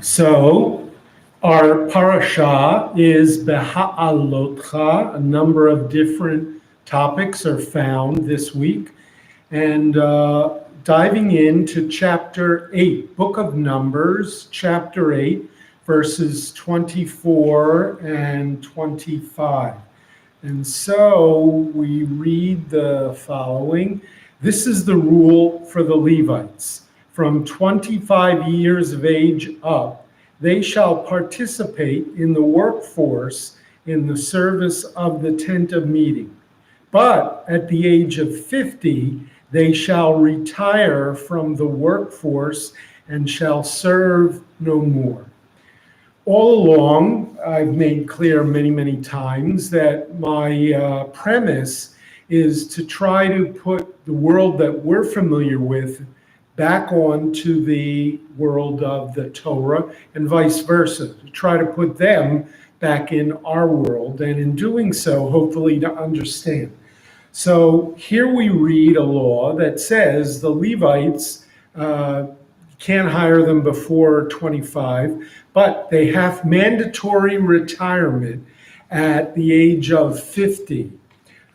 So our parasha is Beha'alotcha. A number of different topics are found this week. And diving into chapter 8, Book of Numbers, chapter 8, verses 24 and 25. And so we read the following. This is the rule for the Levites. From 25 years of age up, they shall participate in the workforce in the service of the tent of meeting. But at the age of 50, they shall retire from the workforce and shall serve no more. All along, I've made clear many, many times that my premise is to try to put the world that we're familiar with back onto the world of the Torah and vice versa, to try to put them back in our world, and in doing so, hopefully to understand. So here we read a law that says the Levites can't hire them before 25, but they have mandatory retirement at the age of 50.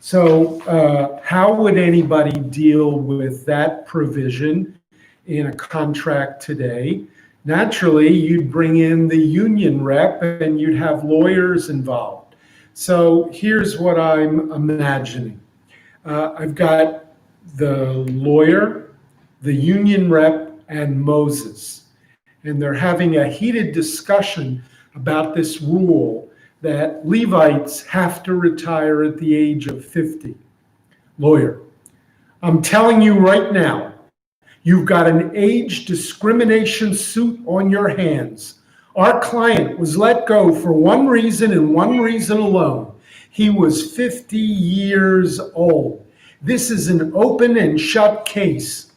So how would anybody deal with that provision in a contract today? Naturally, you'd bring in the union rep and you'd have lawyers involved. So here's what I'm imagining. I've got the lawyer, the union rep, and Moses. And they're having a heated discussion about this rule that Levites have to retire at the age of 50. Lawyer, I'm telling you right now, you've got an age discrimination suit on your hands. Our client was let go for one reason and one reason alone. He was 50 years old. This is an open and shut case.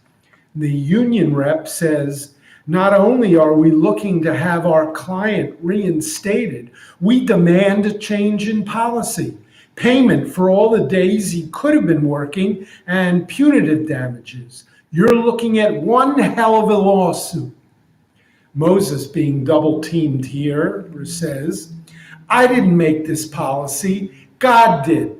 The union rep says, not only are we looking to have our client reinstated, we demand a change in policy, payment for all the days he could have been working, and punitive damages. You're looking at one hell of a lawsuit. Moses, being double teamed here, says, I didn't make this policy, God did.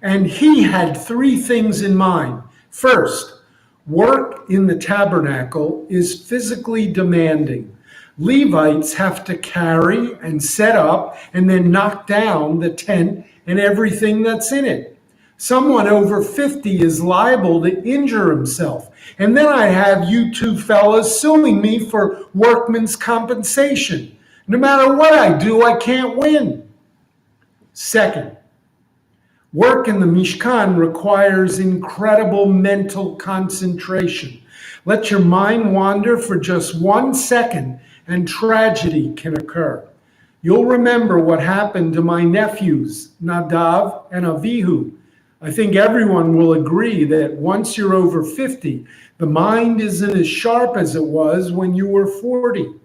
And he had three things in mind. First, work in the tabernacle is physically demanding. Levites have to carry and set up and then knock down the tent and everything that's in it. Someone over 50 is liable to injure himself. And then I have you two fellas suing me for workman's compensation. No matter what I do, I can't win. Second, work in the Mishkan requires incredible mental concentration. Let your mind wander for just 1 second and tragedy can occur. You'll remember what happened to my nephews, Nadav and Avihu. I think everyone will agree that once you're over 50, the mind isn't as sharp as it was when you were 40.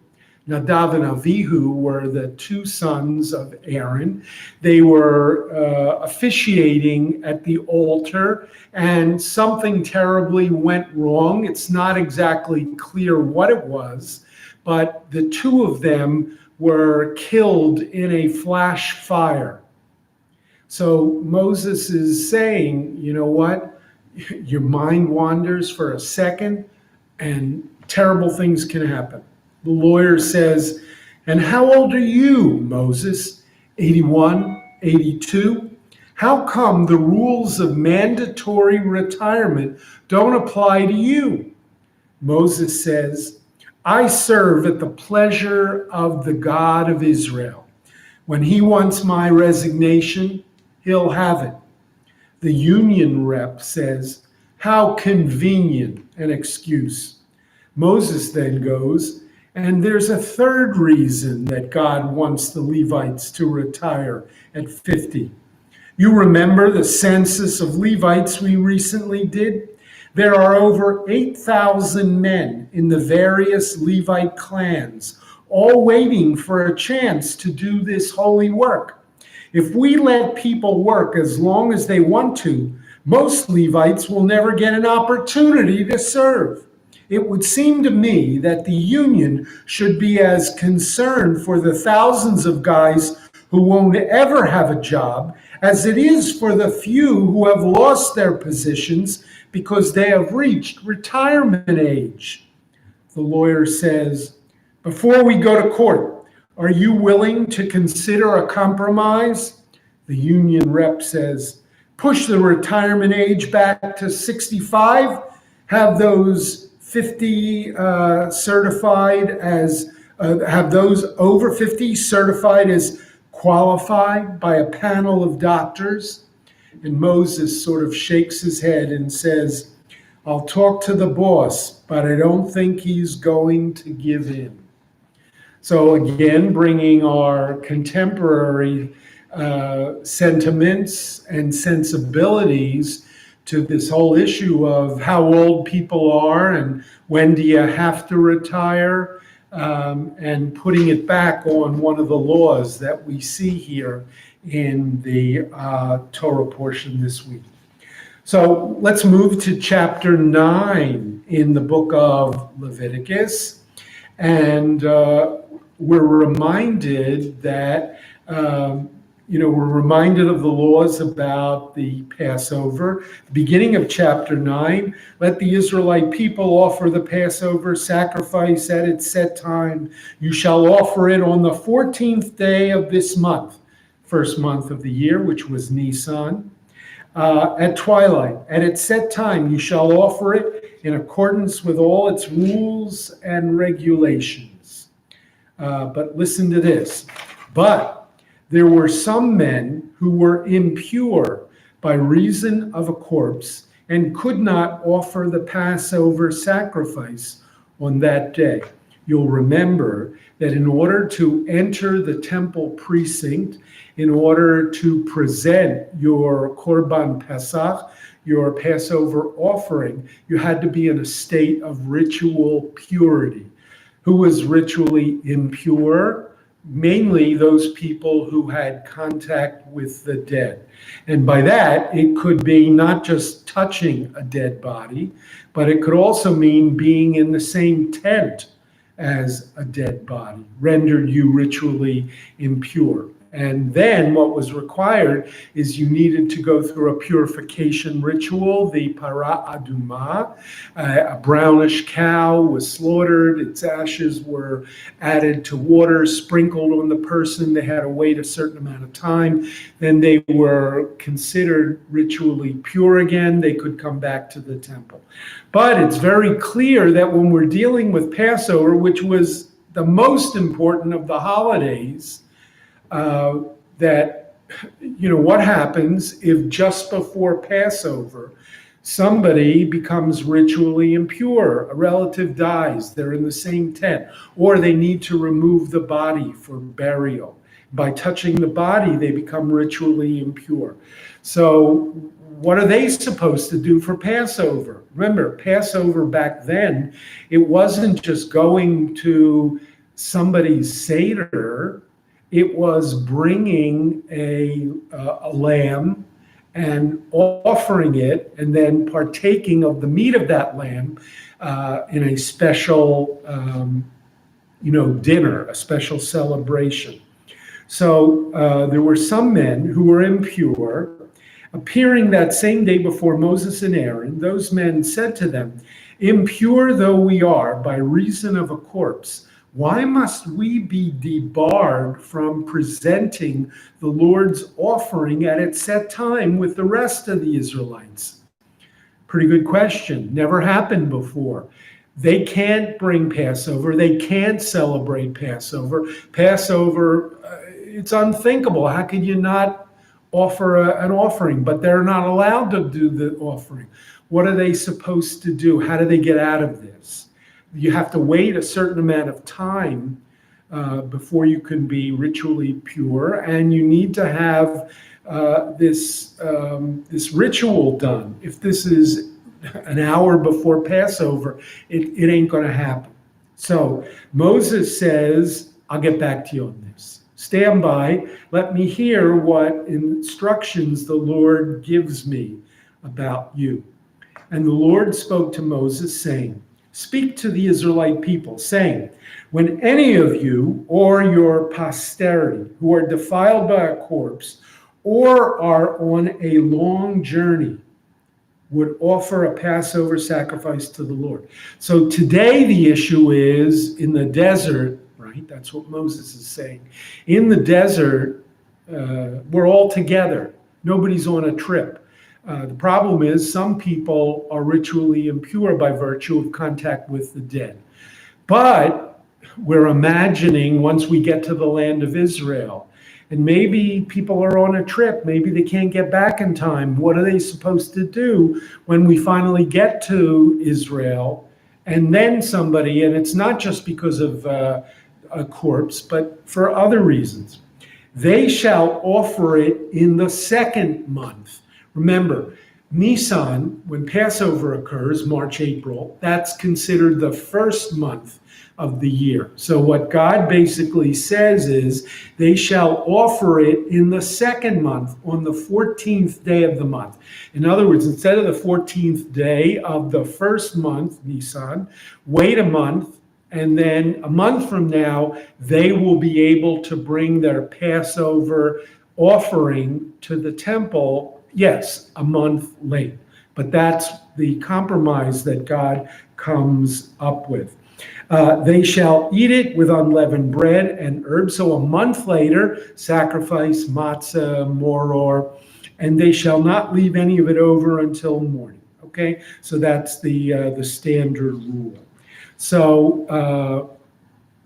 Nadav and Avihu were the two sons of Aaron. They were officiating at the altar, and something terribly went wrong. It's not exactly clear what it was, but the two of them were killed in a flash fire. So Moses is saying, you know what? Your mind wanders for a second and terrible things can happen. The lawyer says, and how old are you, Moses? 81, 82? How come the rules of mandatory retirement don't apply to you? Moses says, I serve at the pleasure of the God of Israel. When he wants my resignation, he'll have it. The union rep says, how convenient an excuse. Moses then goes, and there's a third reason that God wants the Levites to retire at 50. You remember the census of Levites we recently did? There are over 8,000 men in the various Levite clans, all waiting for a chance to do this holy work. If we let people work as long as they want to, most Levites will never get an opportunity to serve. It would seem to me that the union should be as concerned for the thousands of guys who won't ever have a job as it is for the few who have lost their positions because they have reached retirement age. The lawyer says, before we go to court, are you willing to consider a compromise? The union rep says, push the retirement age back to 65, have those 50 certified as, have those over 50 certified as qualified by a panel of doctors. And Moses sort of shakes his head and says, I'll talk to the boss, but I don't think he's going to give in. So again, bringing our contemporary sentiments and sensibilities to this whole issue of how old people are and when do you have to retire, and putting it back on one of the laws that we see here in the Torah portion this week. So let's move to chapter 9 in the book of Leviticus. And we're reminded that, we're reminded of the laws about the Passover. The beginning of chapter 9, let the Israelite people offer the Passover sacrifice at its set time. You shall offer it on the 14th day of this month, first month of the year, which was Nisan. At twilight, at its set time, you shall offer it in accordance with all its rules and regulations. But listen to this. But there were some men who were impure by reason of a corpse and could not offer the Passover sacrifice on that day. You'll remember that in order to enter the temple precinct, in order to present your Korban Pesach, your Passover offering, you had to be in a state of ritual purity. Who was ritually impure? Mainly those people who had contact with the dead. And by that, it could be not just touching a dead body, but it could also mean being in the same tent as a dead body, rendered you ritually impure. And then what was required is you needed to go through a purification ritual, the para aduma. A brownish cow was slaughtered. Its ashes were added to water, sprinkled on the person. They had to wait a certain amount of time. Then they were considered ritually pure again. They could come back to the temple. But it's very clear that when we're dealing with Passover, which was the most important of the holidays, what happens if just before Passover somebody becomes ritually impure, a relative dies, they're in the same tent, or they need to remove the body for burial. By touching the body, they become ritually impure. So what are they supposed to do for Passover? Remember, Passover back then, it wasn't just going to somebody's Seder. It was bringing a lamb and offering it and then partaking of the meat of that lamb in a special, dinner, a special celebration. So there were some men who were impure. Appearing that same day before Moses and Aaron, those men said to them, impure though we are by reason of a corpse, why must we be debarred from presenting the Lord's offering at its set time with the rest of the Israelites? Pretty good question. Never happened before. They can't bring Passover. They can't celebrate Passover. Passover, it's unthinkable. How could you not offer an offering? But they're not allowed to do the offering. What are they supposed to do? How do they get out of this? You have to wait a certain amount of time before you can be ritually pure, and you need to have this ritual done. If this is an hour before Passover, it ain't going to happen. So Moses says, I'll get back to you on this. Stand by. Let me hear what instructions the Lord gives me about you. And the Lord spoke to Moses, saying, speak to the Israelite people, saying, when any of you or your posterity who are defiled by a corpse or are on a long journey would offer a Passover sacrifice to the Lord. So today the issue is in the desert, right? That's what Moses is saying. In the desert, we're all together. Nobody's on a trip. The problem is some people are ritually impure by virtue of contact with the dead. But we're imagining once we get to the land of Israel, and maybe people are on a trip, maybe they can't get back in time. What are they supposed to do when we finally get to Israel? And then somebody, and it's not just because of a corpse, but for other reasons. They shall offer it in the second month. Remember, Nisan, when Passover occurs, March, April, that's considered the first month of the year. So what God basically says is they shall offer it in the second month on the 14th day of the month. In other words, instead of the 14th day of the first month, Nisan, wait a month, and then a month from now, they will be able to bring their Passover offering to the temple, yes, a month late. But that's the compromise that God comes up with. They shall eat it with unleavened bread and herbs. So a month later, sacrifice matzah, moror, and they shall not leave any of it over until morning. Okay, so that's the standard rule. So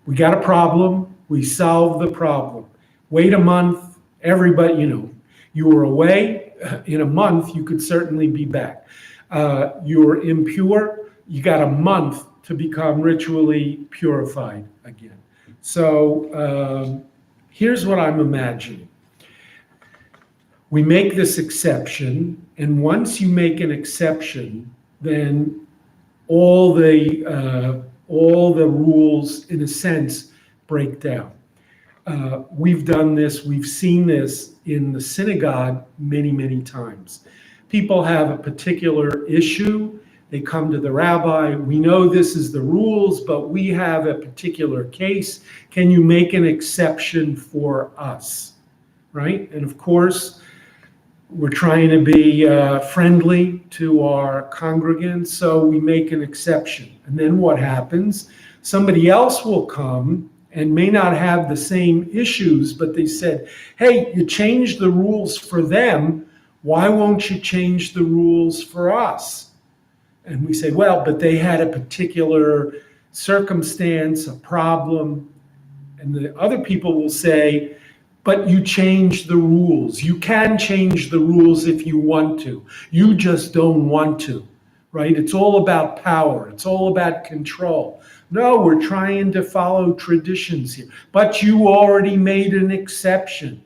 we got a problem. We solve the problem. Wait a month. Everybody, you were away. In a month, you could certainly be back. You were impure. You got a month to become ritually purified again. So here's what I'm imagining. We make this exception, and once you make an exception, then all the rules, in a sense, break down. We've done this. We've seen this in the synagogue many, many times. People have a particular issue. They come to the rabbi. We know this is the rules, but we have a particular case. Can you make an exception for us? Right? And of course, we're trying to be friendly to our congregants, so we make an exception. And then what happens? Somebody else will come and may not have the same issues, but they said, hey, you changed the rules for them. Why won't you change the rules for us? And we say, well, but they had a particular circumstance, a problem. And the other people will say, but you changed the rules. You can change the rules if you want to. You just don't want to, right? It's all about power. It's all about control. No, we're trying to follow traditions here. But you already made an exception.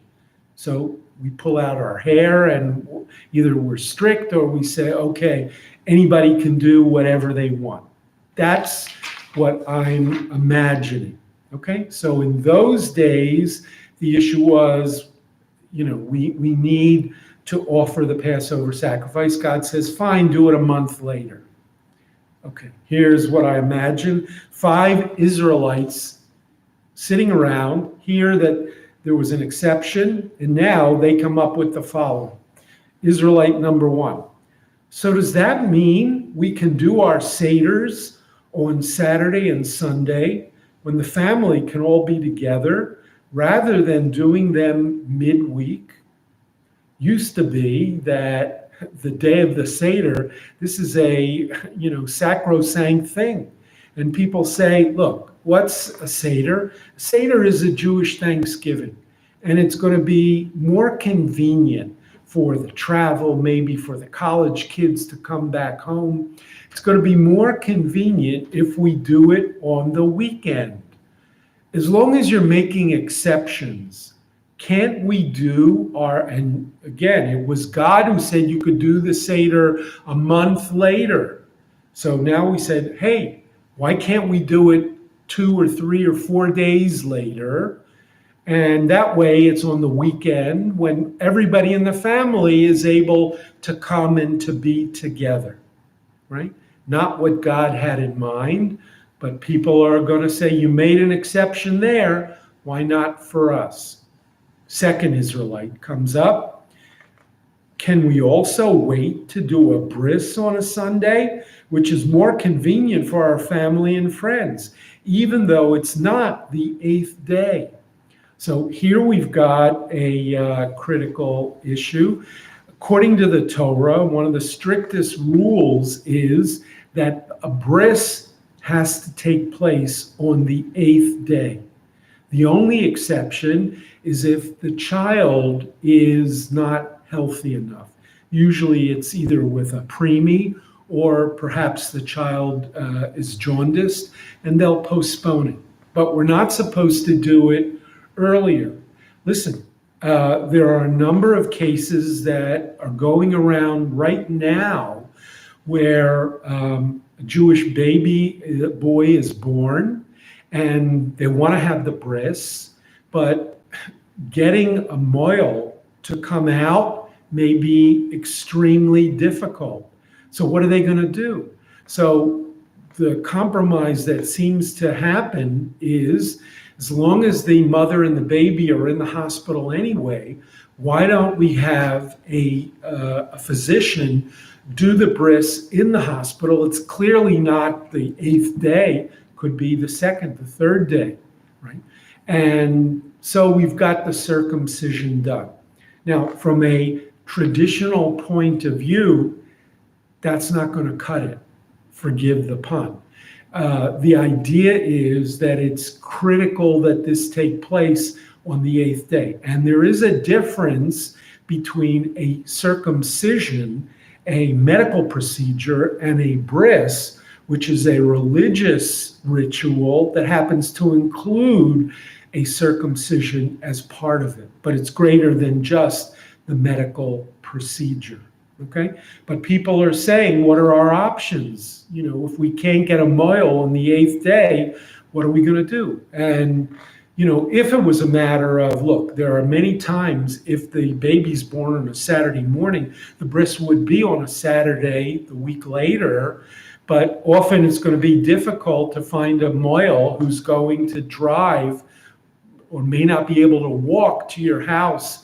So we pull out our hair and either we're strict or we say, okay, anybody can do whatever they want. That's what I'm imagining. Okay, so in those days, the issue was, we need to offer the Passover sacrifice. God says, fine, do it a month later. Okay, here's what I imagine. 5 Israelites sitting around hear that there was an exception, and now they come up with the following. Israelite number 1. So does that mean we can do our seders on Saturday and Sunday when the family can all be together rather than doing them midweek? Used to be that the day of the Seder, this is a sacrosanct thing. And people say, look, what's a Seder? A Seder is a Jewish Thanksgiving. And it's going to be more convenient for the travel, maybe for the college kids to come back home. It's going to be more convenient if we do it on the weekend. As long as you're making exceptions, can't we do and again, it was God who said you could do the Seder a month later. So now we said, hey, why can't we do it 2 or 3 or 4 days later? And that way it's on the weekend when everybody in the family is able to come and to be together, right? not what God had in mind, but people are going to say, you made an exception there, why not for us? Second Israelite comes up. Can we also wait to do a bris on a Sunday, which is more convenient for our family and friends, even though it's not the 8th day? So here we've got a critical issue. According to the Torah, one of the strictest rules is that a bris has to take place on the 8th day. The only exception is if the child is not healthy enough. Usually it's either with a preemie or perhaps the child is jaundiced, and they'll postpone it. But we're not supposed to do it earlier. Listen, there are a number of cases that are going around right now where a Jewish boy is born and they want to have the bris, but getting a mohel to come out may be extremely difficult. So what are they going to do? So the compromise that seems to happen is, as long as the mother and the baby are in the hospital anyway, why don't we have a physician do the bris in the hospital? It's clearly not the 8th day, could be the 2nd, the 3rd day, right? And so we've got the circumcision done. Now, from a traditional point of view, that's not going to cut it. Forgive the pun. The idea is that it's critical that this take place on the 8th day. And there is a difference between a circumcision, a medical procedure, and a bris, which is a religious ritual that happens to include a circumcision as part of it. But it's greater than just the medical procedure. Okay, but people are saying, what are our options? You know, if we can't get a mohel on the 8th day, what are we going to do? And, you know, if it was a matter of, look, there are many times if the baby's born on a Saturday morning, the bris would be on a Saturday the week later, but often it's going to be difficult to find a mohel who's going to drive or may not be able to walk to your house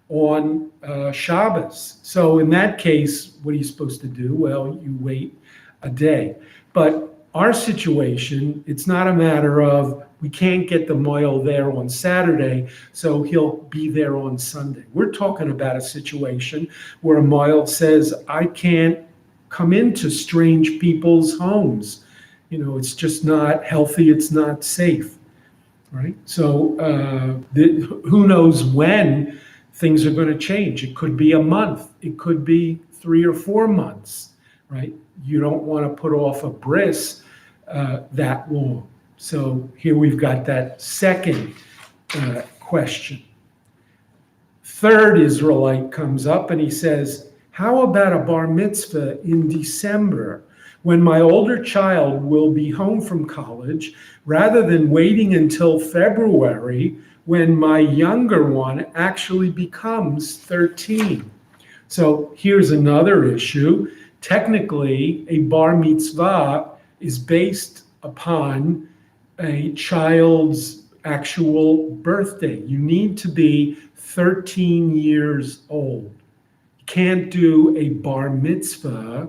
on Shabbos. So in that case, what are you supposed to do? Well, you wait a day. But our situation, it's not a matter of we can't get the mohel there on Saturday, so he'll be there on Sunday. We're talking about a situation where a mohel says, I can't come into strange people's homes. You know, it's just not healthy, it's not safe, right? So who knows when things are going to change. It could be a month. It could be 3 or 4 months, right? You don't want to put off a bris that long. So here we've got that second question. Third Israelite comes up and he says, how about a bar mitzvah in December when my older child will be home from college rather than waiting until February when my younger one actually becomes 13. So here's another issue. Technically, a bar mitzvah is based upon a child's actual birthday. You need to be 13 years old. You can't do a bar mitzvah,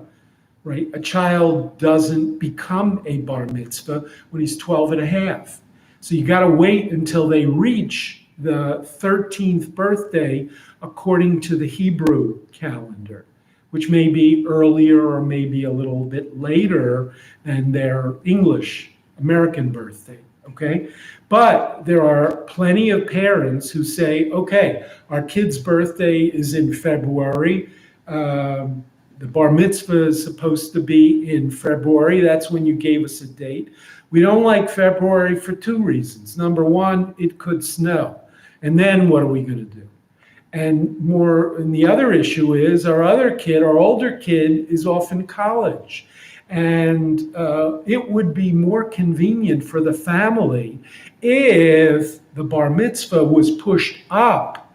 right? A child doesn't become a bar mitzvah when he's 12 and a half. So you got to wait until they reach the 13th birthday according to the Hebrew calendar, which may be earlier or maybe a little bit later than their English American birthday, okay? But there are plenty of parents who say, okay, our kid's birthday is in February. The bar mitzvah is supposed to be in February. That's when you gave us a date. We don't like February for 2 reasons. Number one, it could snow. And then what are we going to do? And the other issue is our older kid is off in college. And it would be more convenient for the family if the bar mitzvah was pushed up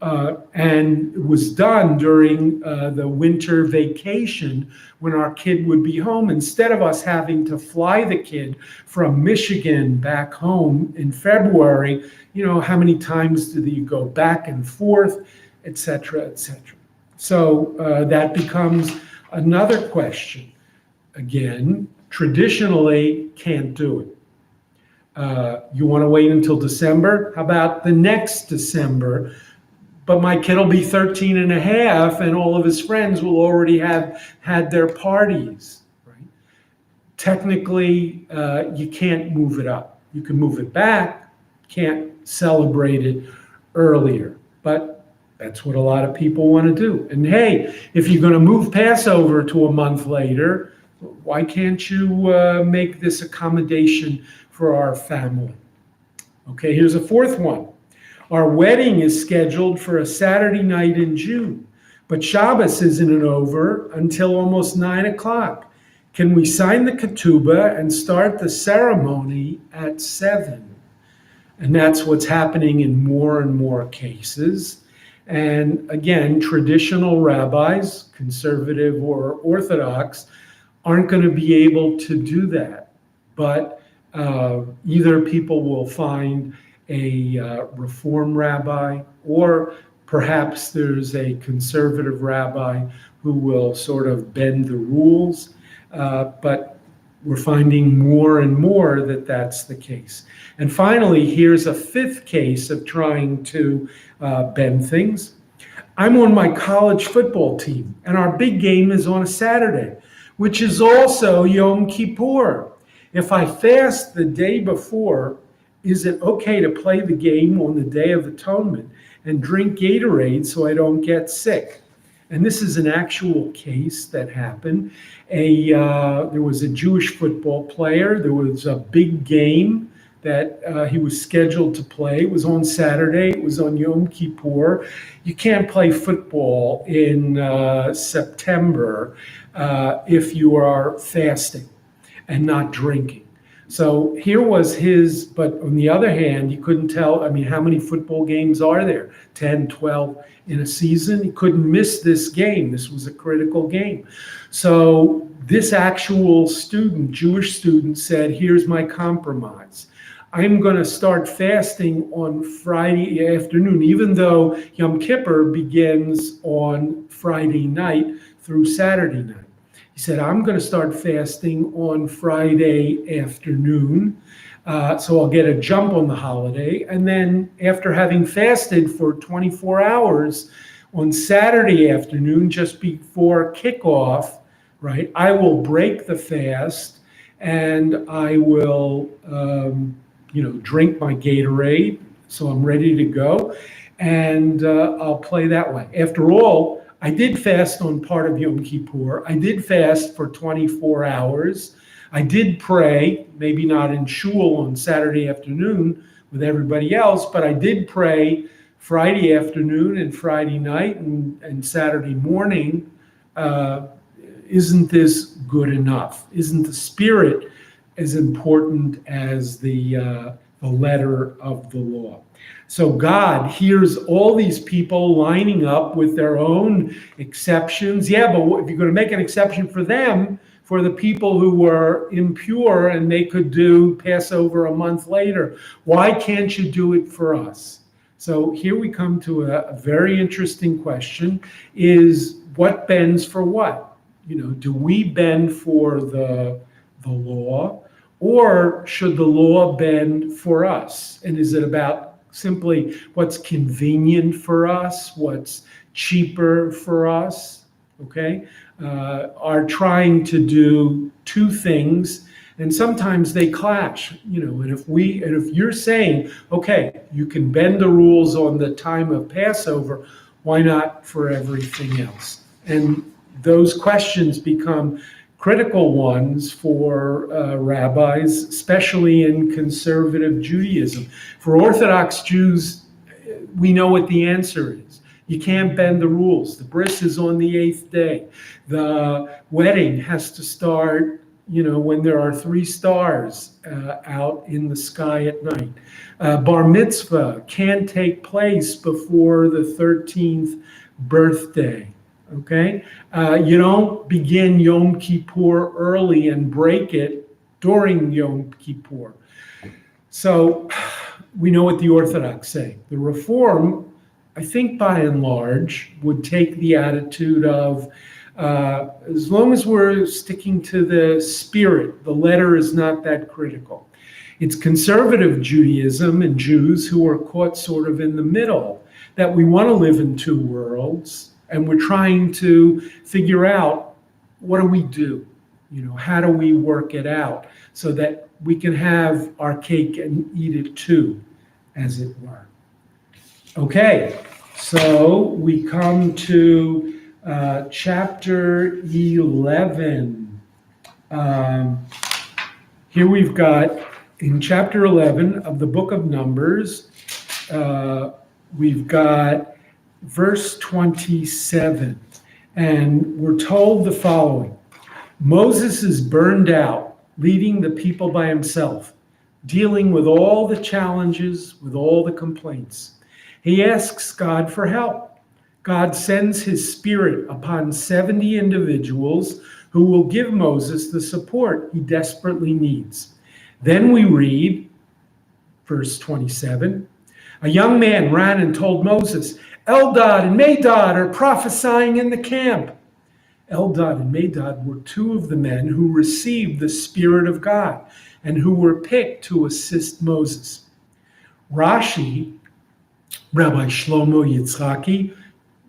And it was done during the winter vacation when our kid would be home. Instead of us having to fly the kid from Michigan back home in February, how many times do you go back and forth, et cetera, et cetera. So that becomes another question. Again, traditionally can't do it. You want to wait until December? How about the next December? But my kid will be 13 and a half, and all of his friends will already have had their parties, right? Technically, you can't move it up. You can move it back, can't celebrate it earlier. But that's what a lot of people want to do. And hey, if you're going to move Passover to a month later, why can't you make this accommodation for our family? Okay, here's a fourth one. Our wedding is scheduled for a Saturday night in June, but Shabbos isn't over until almost 9 o'clock. Can we sign the ketubah and start the ceremony at 7? And that's what's happening in more and more cases. And again, traditional rabbis, conservative or Orthodox, aren't going to be able to do that. But either people will find a Reform rabbi, or perhaps there's a conservative rabbi who will sort of bend the rules. But we're finding more and more that that's the case. And finally, here's a fifth case of trying to bend things. I'm on my college football team, and our big game is on a Saturday, which is also Yom Kippur. If I fast the day before, is it okay to play the game on the Day of Atonement and drink Gatorade so I don't get sick? And this is an actual case that happened. There was a Jewish football player. There was a big game that he was scheduled to play. It was on Saturday. It was on Yom Kippur. You can't play football in September if you are fasting and not drinking. So here was his, but on the other hand, you couldn't tell, how many football games are there? 10, 12 in a season? He couldn't miss this game. This was a critical game. So this actual student, Jewish student, said, here's my compromise. I'm going to start fasting on Friday afternoon, even though Yom Kippur begins on Friday night through Saturday night. He said, I'm going to start fasting on Friday afternoon, so I'll get a jump on the holiday. And then after having fasted for 24 hours on Saturday afternoon, just before kickoff, right, I will break the fast and I will, drink my Gatorade, so I'm ready to go, and I'll play that way. After all, I did fast on part of Yom Kippur. I did fast for 24 hours. I did pray, maybe not in shul on Saturday afternoon with everybody else, but I did pray Friday afternoon and Friday night and Saturday morning. Isn't this good enough? Isn't the spirit as important as the letter of the law? So God hears all these people lining up with their own exceptions. Yeah, but if you're going to make an exception for them, for the people who were impure and they could do Passover a month later, why can't you do it for us? So here we come to a very interesting question, is what bends for what? Do we bend for the law, or should the law bend for us? And is it about simply what's convenient for us, what's cheaper for us, okay? Are trying to do two things, and sometimes they clash, and if you're saying, okay, you can bend the rules on the time of Passover, why not for everything else? And those questions become critical ones for rabbis, especially in conservative Judaism. For Orthodox Jews, we know what the answer is. You can't bend the rules. The bris is on the 8th day. The wedding has to start when there are three stars out in the sky at night. Bar mitzvah can't take place before the 13th birthday. Okay? You don't begin Yom Kippur early and break it during Yom Kippur. So we know what the Orthodox say. The Reform, I think by and large, would take the attitude of as long as we're sticking to the spirit, the letter is not that critical. It's conservative Judaism and Jews who are caught sort of in the middle, that we want to live in two worlds, and we're trying to figure out, what do we do? How do we work it out so that we can have our cake and eat it too, as it were. Okay, so we come to chapter 11. Here we've got, in chapter 11 of the book of Numbers, we've got verse 27, and we're told the following. Moses is burned out, leading the people by himself, dealing with all the challenges, with all the complaints. He asks God for help. God sends his spirit upon 70 individuals who will give Moses the support he desperately needs. Then we read, verse 27, a young man ran and told Moses, Eldad and Medad are prophesying in the camp. Eldad and Medad were two of the men who received the Spirit of God and who were picked to assist Moses. Rashi, Rabbi Shlomo Yitzhaki,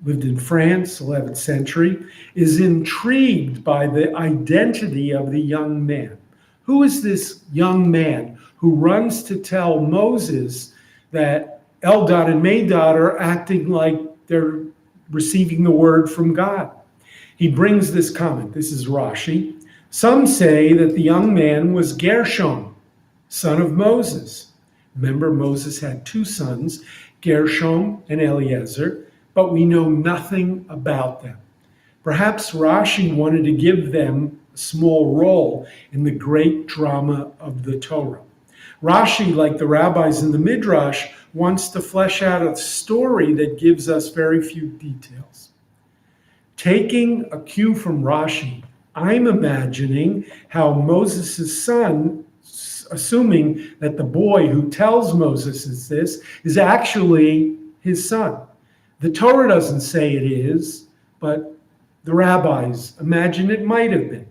lived in France, 11th century, is intrigued by the identity of the young man. Who is this young man who runs to tell Moses that Eldad and Medad are acting like they're receiving the word from God? He brings this comment. This is Rashi. Some say that the young man was Gershom, son of Moses. Remember, Moses had two sons, Gershom and Eliezer, but we know nothing about them. Perhaps Rashi wanted to give them a small role in the great drama of the Torah. Rashi, like the rabbis in the Midrash, wants to flesh out a story that gives us very few details. Taking a cue from Rashi, I'm imagining how Moses' son, assuming that the boy who tells Moses is actually his son. The Torah doesn't say it is, but the rabbis imagine it might have been.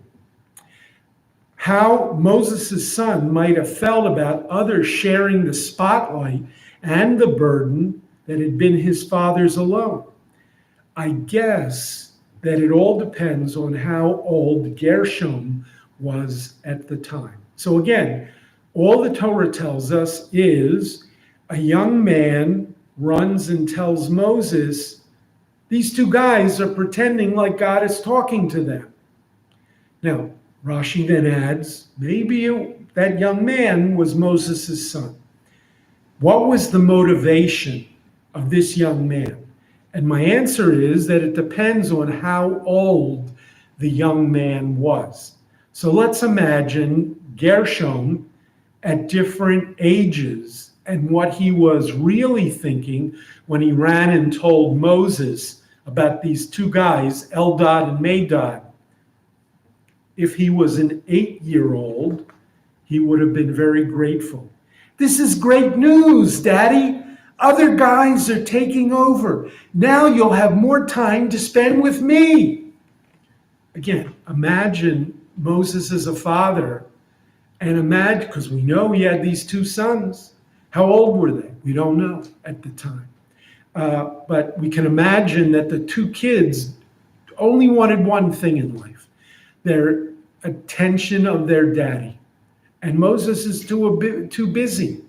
How Moses' son might have felt about others sharing the spotlight and the burden that had been his father's alone. I guess that it all depends on how old Gershom was at the time. So again, all the Torah tells us is a young man runs and tells Moses, these two guys are pretending like God is talking to them. Now, Rashi then adds, maybe that young man was Moses' son. What was the motivation of this young man? And my answer is that it depends on how old the young man was. So let's imagine Gershom at different ages and what he was really thinking when he ran and told Moses about these two guys, Eldad and Medad. If he was an 8-year-old, he would have been very grateful. This is great news, Daddy. Other guys are taking over. Now you'll have more time to spend with me. Again, imagine Moses as a father, and imagine, because we know he had these two sons. How old were they? We don't know at the time. But we can imagine that the two kids only wanted one thing in life, their attention of their daddy. And Moses is too busy.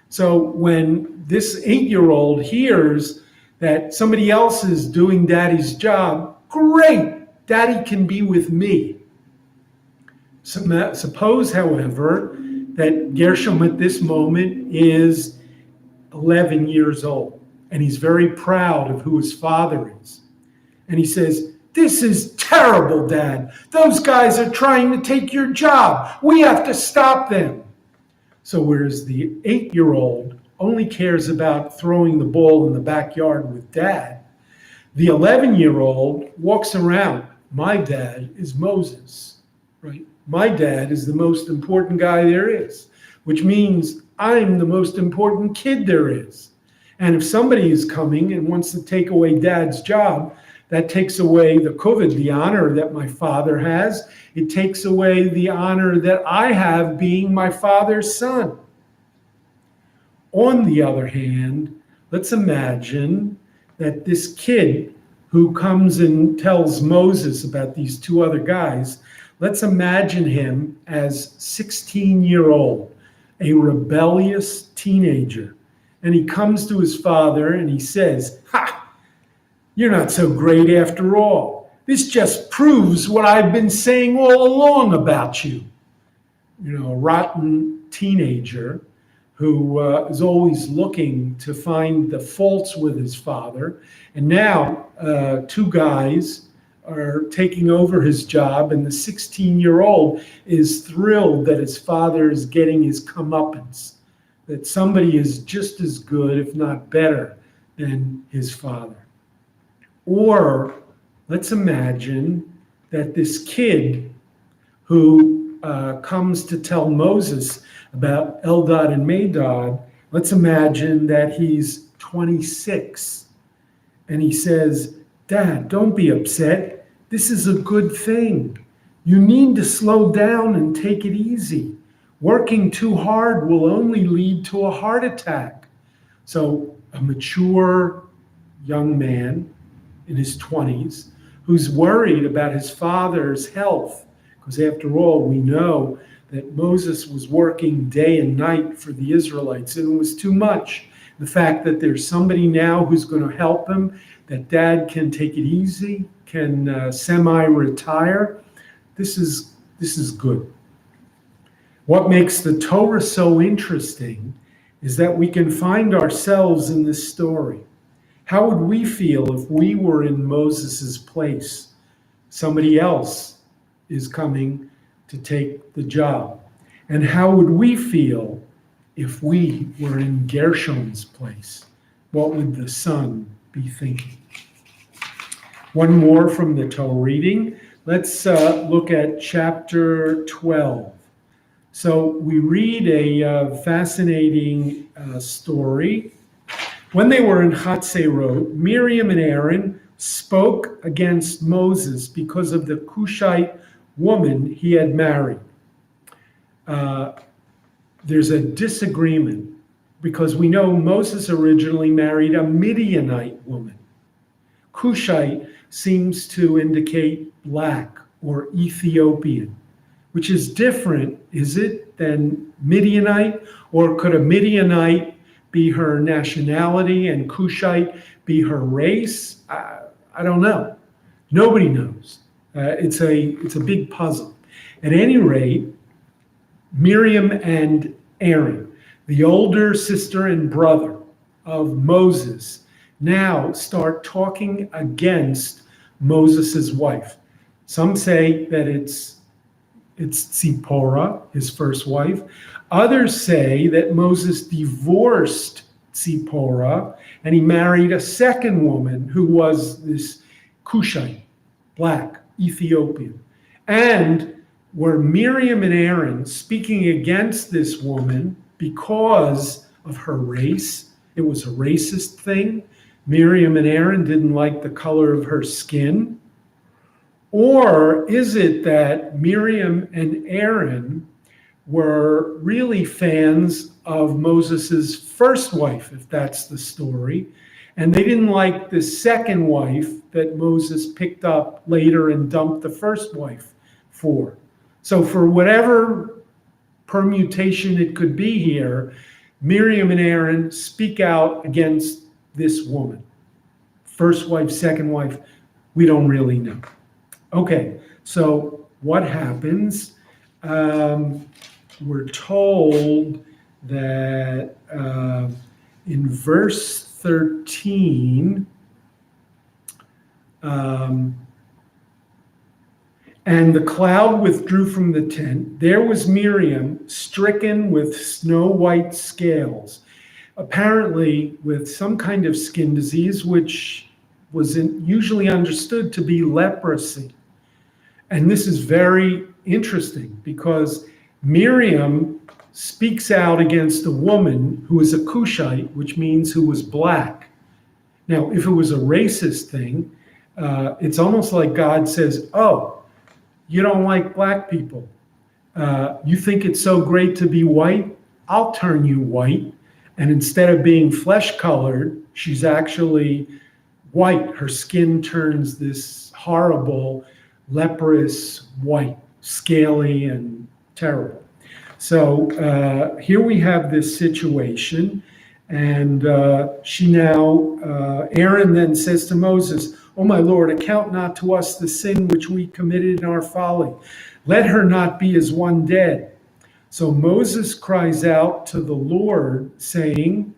So when this 8-year-old hears that somebody else is doing daddy's job, great, daddy can be with me. Suppose, however, that Gershom at this moment is 11 years old, and he's very proud of who his father is. And he says, "This is terrible, Dad. Those guys are trying to take your job. We have to stop them." So whereas the 8-year-old only cares about throwing the ball in the backyard with Dad, the 11-year-old walks around. My dad is Moses, right? My dad is the most important guy there is, which means I'm the most important kid there is. And if somebody is coming and wants to take away Dad's job, that takes away the kuvod, the honor that my father has. It takes away the honor that I have being my father's son. On the other hand, let's imagine that this kid who comes and tells Moses about these two other guys, let's imagine him as 16-year-old, a rebellious teenager. And he comes to his father and he says, "Ha, you're not so great after all. This just proves what I've been saying all along about you." You know, a rotten teenager who is always looking to find the faults with his father. And now 2 guys are taking over his job, and the 16-year-old is thrilled that his father is getting his comeuppance, that somebody is just as good, if not better, than his father. Or let's imagine that this kid who comes to tell Moses about Eldad and Medad, let's imagine that he's 26. And he says, "Dad, don't be upset. This is a good thing. You need to slow down and take it easy. Working too hard will only lead to a heart attack." So a mature young man in his 20s who's worried about his father's health, because after all, we know that Moses was working day and night for the Israelites, and it was too much. The fact that there's somebody now who's going to help him, that Dad can take it easy, can semi-retire, this is good. What makes the Torah so interesting is that we can find ourselves in this story. How would we feel if we were in Moses's place? Somebody else is coming to take the job. And how would we feel if we were in Gershom's place? What would the son be thinking? One more from the Torah reading. Let's look at chapter 12. So we read a fascinating story. When they were in Hatzerot, Miriam and Aaron spoke against Moses because of the Cushite woman he had married. There's a disagreement because we know Moses originally married a Midianite woman. Cushite seems to indicate black or Ethiopian, which is different, is it, than Midianite? Or could a Midianite be her nationality and Cushite be her race? I don't know. Nobody knows. It's a big puzzle. At any rate, Miriam and Aaron, the older sister and brother of Moses, now start talking against Moses' wife. Some say that it's Tzipporah, his first wife. Others say that Moses divorced Tzipporah and he married a second woman who was this Cushite, black, Ethiopian. And were Miriam and Aaron speaking against this woman because of her race? It was a racist thing. Miriam and Aaron didn't like the color of her skin. Or is it that Miriam and Aaron were really fans of Moses's first wife, if that's the story, and they didn't like the second wife that Moses picked up later and dumped the first wife for? So for whatever permutation it could be here, Miriam and Aaron speak out against this woman. First wife, second wife, we don't really know. Okay, so what happens? We're told that in verse 13, And the cloud withdrew from the tent. There was Miriam, stricken with snow-white scales, apparently with some kind of skin disease, which was usually understood to be leprosy. And this is very interesting because Miriam speaks out against a woman who is a Cushite, which means who was black. Now, if it was a racist thing, it's almost like God says, oh, you don't like black people. You think it's so great to be white? I'll turn you white. And instead of being flesh colored, she's actually white. Her skin turns this horrible, leprous white, scaly and terrible. So here we have this situation. And Aaron then says to Moses, "O my Lord, account not to us the sin which we committed in our folly. Let her not be as one dead." So Moses cries out to the Lord, saying,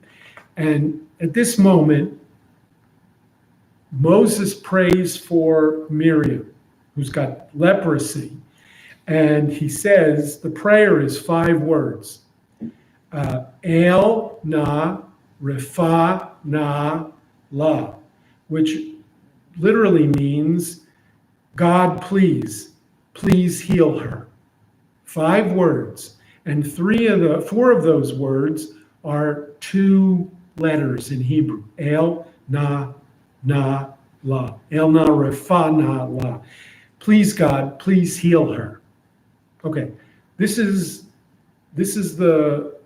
and at this moment, Moses prays for Miriam, who's got leprosy. And he says, the prayer is 5 words. El na refa na la, which literally means, God, please heal her. 5 words. And 4 of those words are 2 letters in Hebrew. El na la. El na refa na la. Please, God, please heal her. Okay, this is the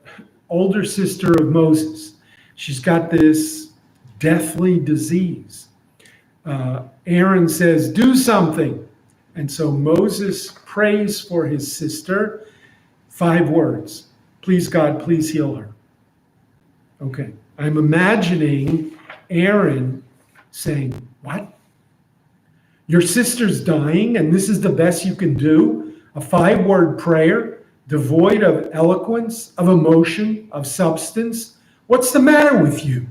older sister of Moses. She's got this deathly disease. Aaron says, do something. And so Moses prays for his sister. 5 words. Please, God, please heal her. Okay. I'm imagining Aaron saying, what? Your sister's dying and this is the best you can do? A 5-word prayer devoid of eloquence, of emotion, of substance? What's the matter with you?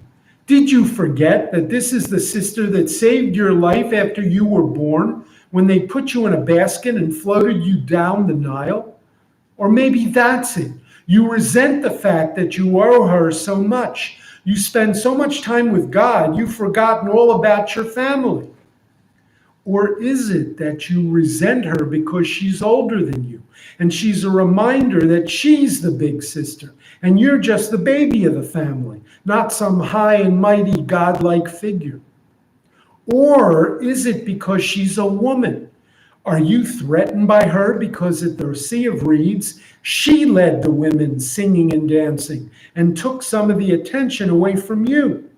Did you forget that this is the sister that saved your life after you were born when they put you in a basket and floated you down the Nile? Or maybe that's it. You resent the fact that you owe her so much. You spend so much time with God, you've forgotten all about your family. Or is it that you resent her because she's older than you and she's a reminder that she's the big sister and you're just the baby of the family, not some high and mighty godlike figure? Or is it because she's a woman? Are you threatened by her because at the Sea of Reeds, she led the women singing and dancing and took some of the attention away from you?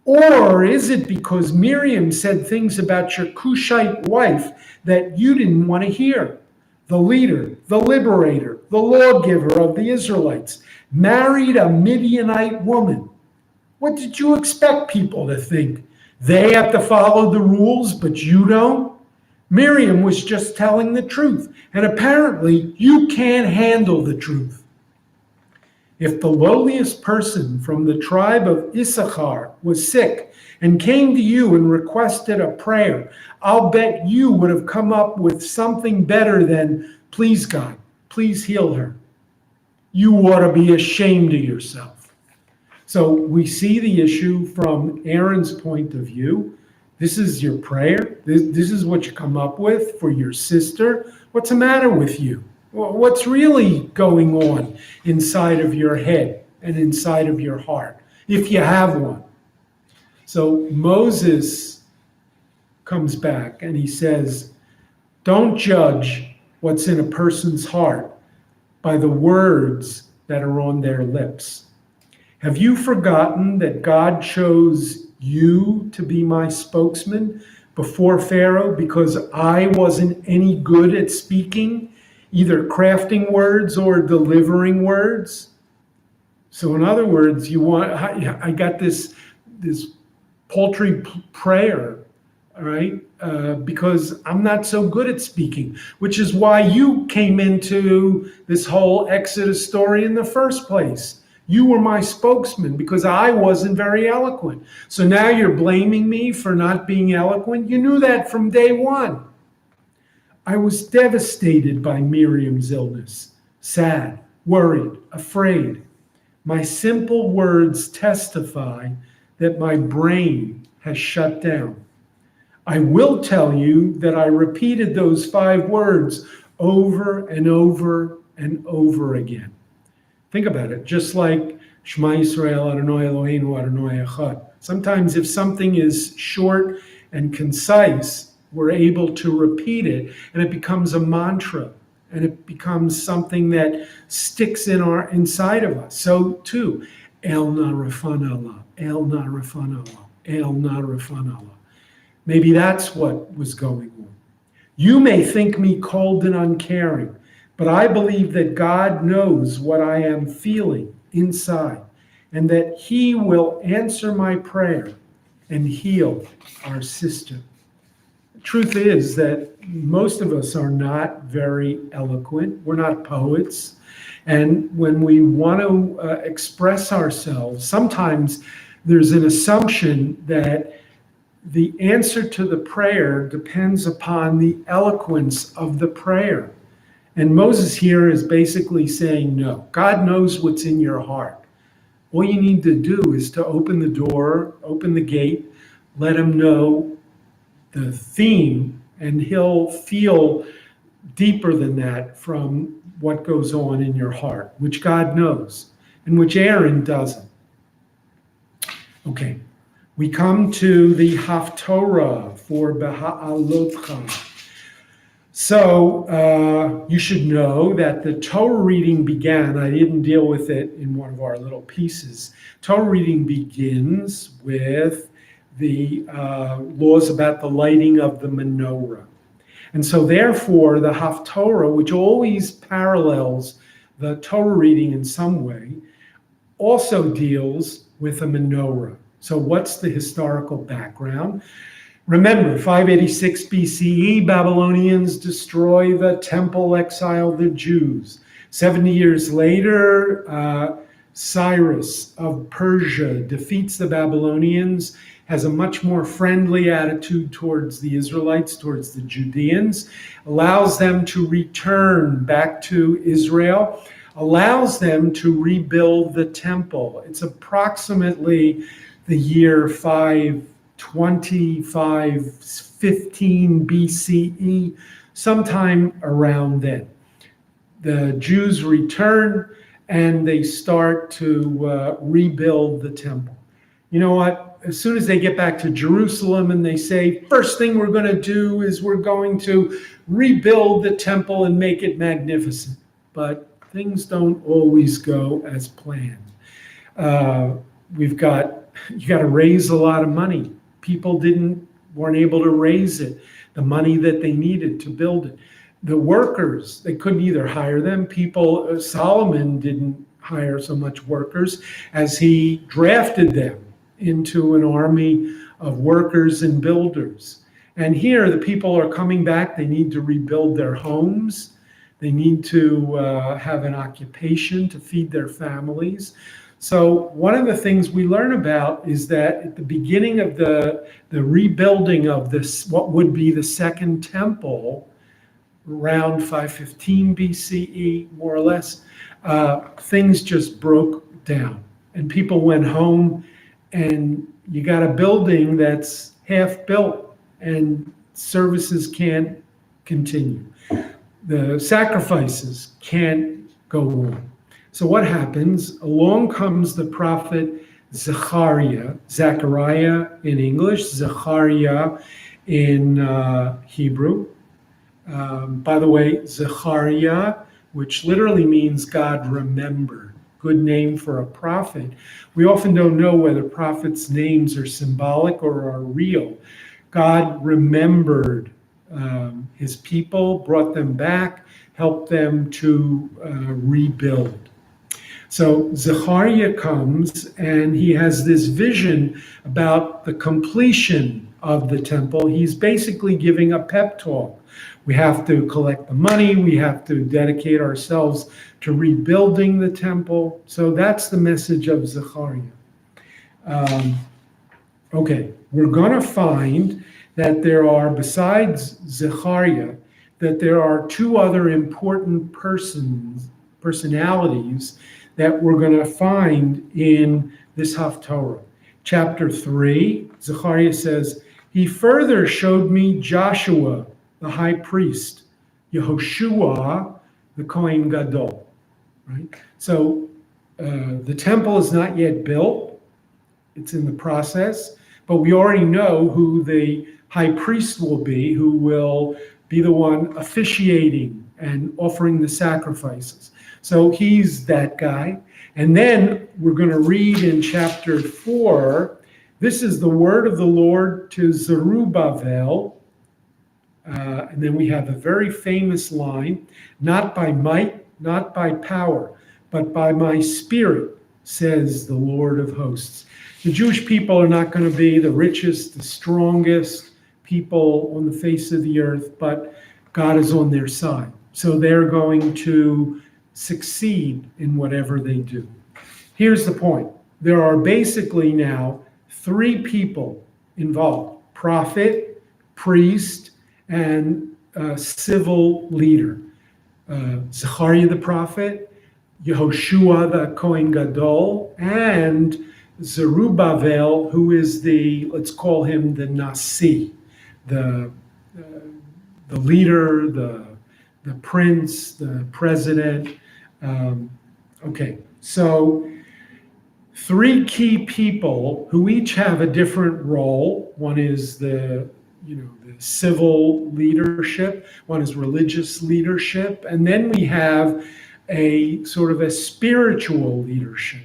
Or is it because Miriam said things about your Cushite wife that you didn't want to hear? The leader, the liberator, the lawgiver of the Israelites, married a Midianite woman. What did you expect people to think? They have to follow the rules, but you don't? Miriam was just telling the truth, and apparently you can't handle the truth. If the lowliest person from the tribe of Issachar was sick and came to you and requested a prayer, I'll bet you would have come up with something better than, please God, please heal her. You ought to be ashamed of yourself. So we see the issue from Aaron's point of view. This is your prayer. This is what you come up with for your sister. What's the matter with you? What's really going on inside of your head and inside of your heart, if you have one? So Moses comes back and he says, don't judge what's in a person's heart by the words that are on their lips. Have you forgotten that God chose you to be my spokesman before Pharaoh because I wasn't any good at speaking, either crafting words or delivering words? So in other words, I got this paltry prayer, all right, because I'm not so good at speaking, which is why you came into this whole Exodus story in the first place. You were my spokesman because I wasn't very eloquent. So now you're blaming me for not being eloquent? You knew that from day one. I was devastated by Miriam's illness, sad, worried, afraid. My simple words testify that my brain has shut down. I will tell you that I repeated those 5 words over and over and over again. Think about it, just like Shema Yisrael, Adonai Eloheinu, Adonai Echad. Sometimes if something is short and concise, we're able to repeat it, and it becomes a mantra, and it becomes something that sticks inside of us. So too, El Na Rafan Allah, El Na Rafan Allah, El Na Rafan Allah. Maybe that's what was going on. You may think me cold and uncaring, but I believe that God knows what I am feeling inside, and that He will answer my prayer and heal our sister. The truth is that most of us are not very eloquent. We're not poets. And when we want to express ourselves, sometimes there's an assumption that the answer to the prayer depends upon the eloquence of the prayer. And Moses here is basically saying, no, God knows what's in your heart. All you need to do is to open the door, open the gate, let Him know the theme, and He'll feel deeper than that from what goes on in your heart, which God knows, and which Aaron doesn't. Okay, we come to the Haftorah for Beha'alotcha. So you should know that the Torah reading began, I didn't deal with it in one of our little pieces. Torah reading begins with the laws about the lighting of the menorah. And so therefore the Haftorah, which always parallels the Torah reading in some way, also deals with a menorah. So what's the historical background? Remember, 586 BCE, Babylonians destroy the temple, exile the Jews. 70 years later, Cyrus of Persia defeats the Babylonians, has a much more friendly attitude towards the Israelites, towards the Judeans, allows them to return back to Israel, allows them to rebuild the temple. It's approximately the year 520, 515 BCE, sometime around then. The Jews return and they start to rebuild the temple. You know what? As soon as they get back to Jerusalem and they say, first thing we're going to do is we're going to rebuild the temple and make it magnificent. But things don't always go as planned. You got to raise a lot of money. People weren't able to raise it, the money that they needed to build it. The workers, they couldn't either hire them. Solomon didn't hire so much workers as he drafted them into an army of workers and builders. And here the people are coming back. They need to rebuild their homes. They need to have an occupation to feed their families. So one of the things we learn about is that at the beginning of the rebuilding of this, what would be the second temple, around 515 BCE, more or less, things just broke down. And people went home, and you got a building that's half built, and services can't continue. The sacrifices can't go on. So what happens? Along comes the prophet Zechariah in English, Zechariah in Hebrew. By the way, Zechariah, which literally means God remembered, good name for a prophet. We often don't know whether prophets' names are symbolic or are real. God remembered His people, brought them back, helped them to rebuild. So Zechariah comes and he has this vision about the completion of the temple. He's basically giving a pep talk. We have to collect the money. We have to dedicate ourselves to rebuilding the temple. So that's the message of Zechariah. Okay, we're going to find that there are, besides Zechariah, that there are two other important personalities that we're going to find in this Haftorah. Chapter 3, Zechariah says, he further showed me Joshua, the high priest, Yehoshua, the Kohen Gadol. Right? So the temple is not yet built. It's in the process. But we already know who the high priest will be, who will be the one officiating and offering the sacrifices. So he's that guy. And then we're going to read in chapter 4, this is the word of the Lord to Zerubbabel. And then we have a very famous line, not by might, not by power, but by my spirit, says the Lord of hosts. The Jewish people are not going to be the richest, the strongest people on the face of the earth, but God is on their side. So they're going to succeed in whatever they do. Here's the point. There are basically now 3 people involved: prophet, priest, and civil leader. Zechariah the prophet, Yehoshua the Kohen Gadol, and Zerubbabel, who is let's call him the Nasi, the leader, the prince, the president. Okay, so 3 key people who each have a different role. One is the civil leadership, one is religious leadership, and then we have a sort of a spiritual leadership.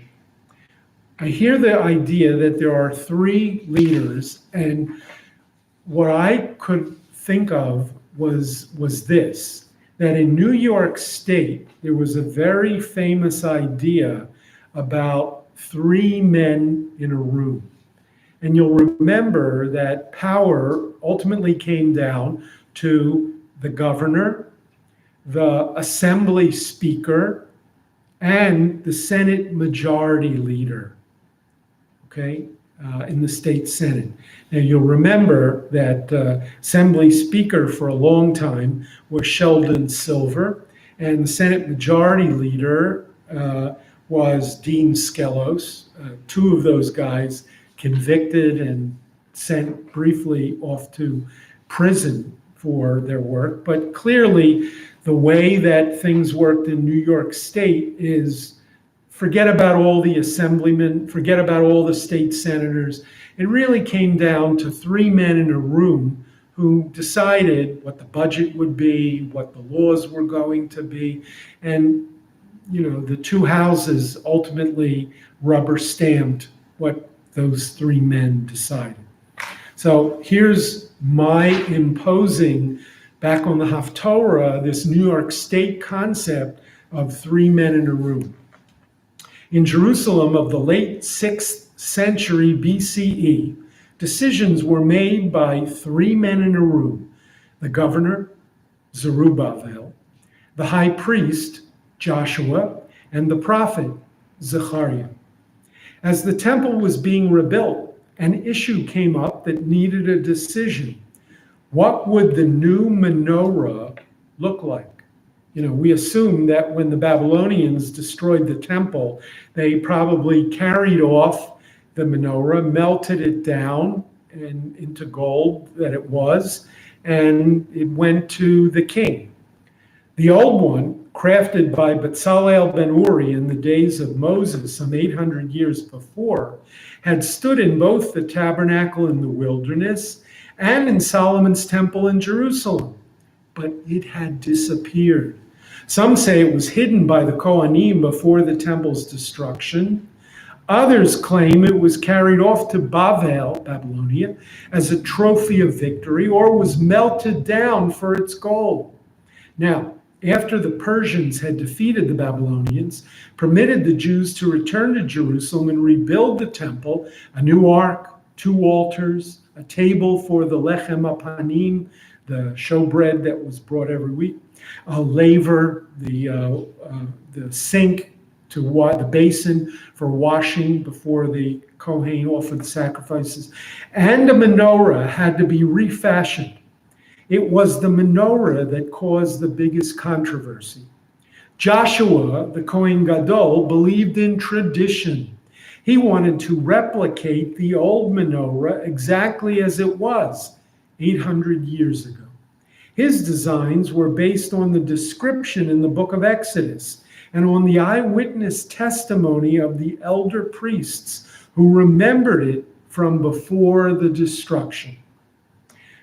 I hear the idea that there are 3 leaders, and what I could think of was this, that in New York State, there was a very famous idea about 3 men in a room. And you'll remember that power ultimately came down to the governor, the assembly speaker, and the Senate majority leader, okay, in the state Senate. Now you'll remember that assembly speaker for a long time was Sheldon Silver, and the Senate majority leader was Dean Skelos. 2 of those guys convicted and sent briefly off to prison for their work. But clearly, the way that things worked in New York State is forget about all the assemblymen, forget about all the state senators. It really came down to 3 men in a room who decided what the budget would be, what the laws were going to be. And, the 2 houses ultimately rubber stamped what those 3 men decided. So here's my imposing back on the Haftorah, this New York State concept of 3 men in a room. In Jerusalem of the late 6th century BCE, decisions were made by 3 men in a room: the governor, Zerubbabel, the high priest, Joshua, and the prophet, Zechariah. As the temple was being rebuilt, an issue came up that needed a decision. What would the new menorah look like? We assume that when the Babylonians destroyed the temple, they probably carried off the menorah, melted it down and into gold that it was, and it went to the king. The old one, crafted by Bezalel ben Uri in the days of Moses, some 800 years before, had stood in both the tabernacle in the wilderness and in Solomon's temple in Jerusalem, but it had disappeared. Some say it was hidden by the Kohanim before the temple's destruction. Others claim it was carried off to Babylonia, as a trophy of victory, or was melted down for its gold. Now, after the Persians had defeated the Babylonians, permitted the Jews to return to Jerusalem and rebuild the temple, a new ark, 2 altars, a table for the lechem apanim, the showbread that was brought every week, a laver, the sink the basin for washing before the Kohen offered the sacrifices, and a menorah had to be refashioned. It was the menorah that caused the biggest controversy. Joshua, the Kohen Gadol, believed in tradition. He wanted to replicate the old menorah exactly as it was 800 years ago. His designs were based on the description in the book of Exodus and on the eyewitness testimony of the elder priests who remembered it from before the destruction.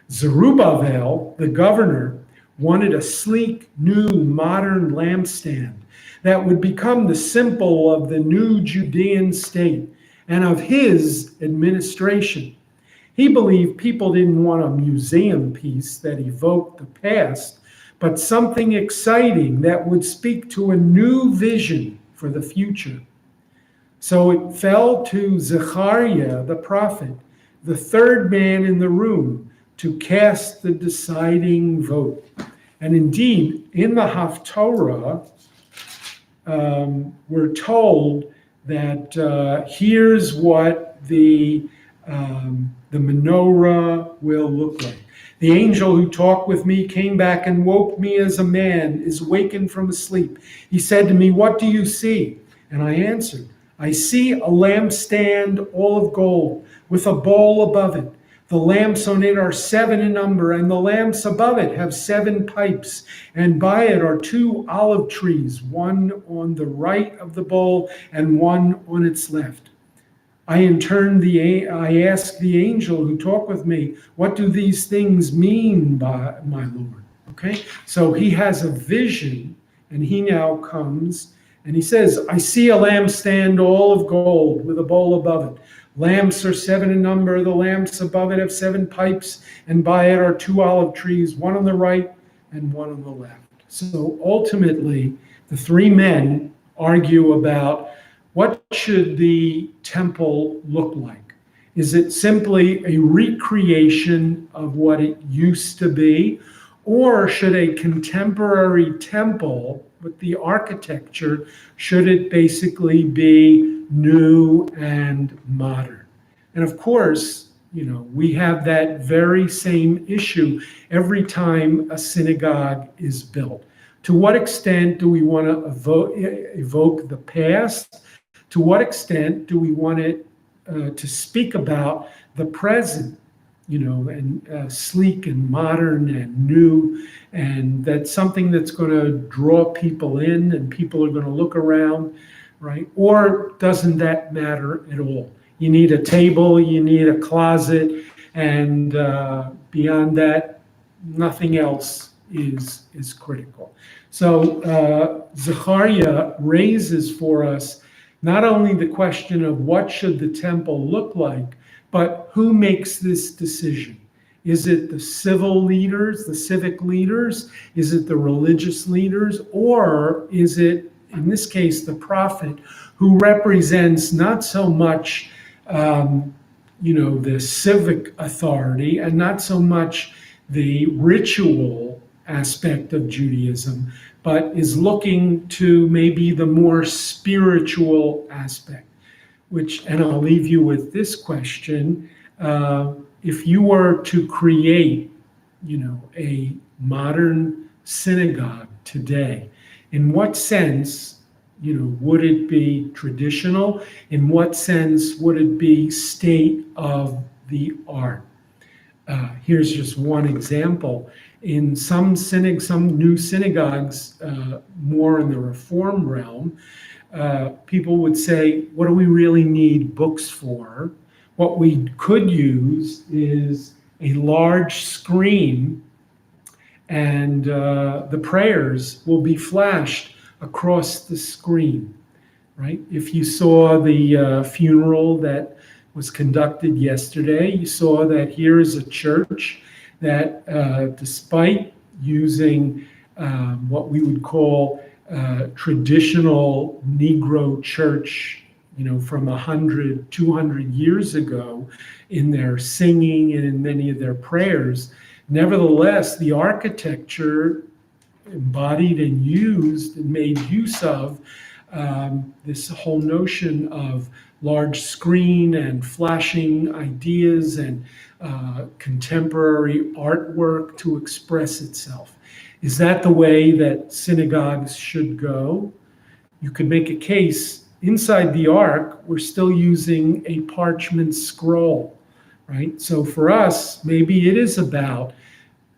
Zerubbabel, the governor, wanted a sleek, new, modern lampstand that would become the symbol of the new Judean state and of his administration. He believed people didn't want a museum piece that evoked the past, but something exciting that would speak to a new vision for the future. So it fell to Zechariah, the prophet, the third man in the room, to cast the deciding vote. And indeed, in the Haftorah, we're told that here's what the menorah will look like. The angel who talked with me came back and woke me as a man is wakened from sleep. He said to me, "What do you see?" And I answered, "I see a lampstand all of gold with a bowl above it. The lamps on it are 7 in number, and the lamps above it have 7 pipes. And by it are 2 olive trees, one on the right of the bowl and one on its left." I asked the angel who talked with me, "What do these things mean, by my Lord?" Okay, so he has a vision, and he now comes and he says, "I see a lampstand all of gold with a bowl above it. Lamps are 7 in number. The lamps above it have 7 pipes, and by it are 2 olive trees, one on the right and one on the left." So ultimately, the 3 men argue about what should the temple look like. Is it simply a recreation of what it used to be, or should a contemporary temple with the architecture, should it basically be new and modern? And of course, we have that very same issue every time a synagogue is built. To what extent do we want to evoke the past? To what extent do we want it to speak about the present, and sleek and modern and new, and that's something that's going to draw people in and people are going to look around, right? Or doesn't that matter at all? You need a table, you need a closet, and beyond that, nothing else is critical. So Zechariah raises for us not only the question of what should the temple look like, but who makes this decision? Is it the civil leaders, the civic leaders? Is it the religious leaders? Or is it, in this case, the prophet who represents not so much, the civic authority and not so much the ritual aspect of Judaism, but is looking to maybe the more spiritual aspect? And I'll leave you with this question. If you were to create, a modern synagogue today, in what sense, would it be traditional? In what sense would it be state of the art? Here's just one example. In some new synagogues, more in the Reform realm, people would say, what do we really need books for? What we could use is a large screen, and the prayers will be flashed across the screen, right? If you saw the funeral that was conducted yesterday, you saw that here is a church that despite using what we would call traditional Negro church, from 100, 200 years ago in their singing and in many of their prayers, nevertheless, the architecture embodied and used and made use of this whole notion of large screen and flashing ideas and contemporary artwork to express itself. Is that the way that synagogues should go? You could make a case inside the ark, we're still using a parchment scroll, right? So for us, maybe it is about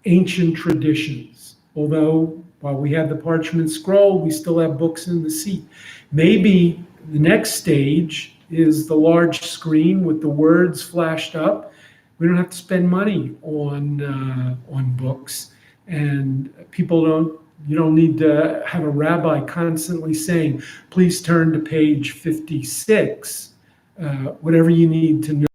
ancient traditions. Although while we have the parchment scroll, we still have books in the seat. Maybe the next stage is the large screen with the words flashed up. We don't have to spend money on books, and you don't need to have a rabbi constantly saying, please turn to page 56, whatever you need to know.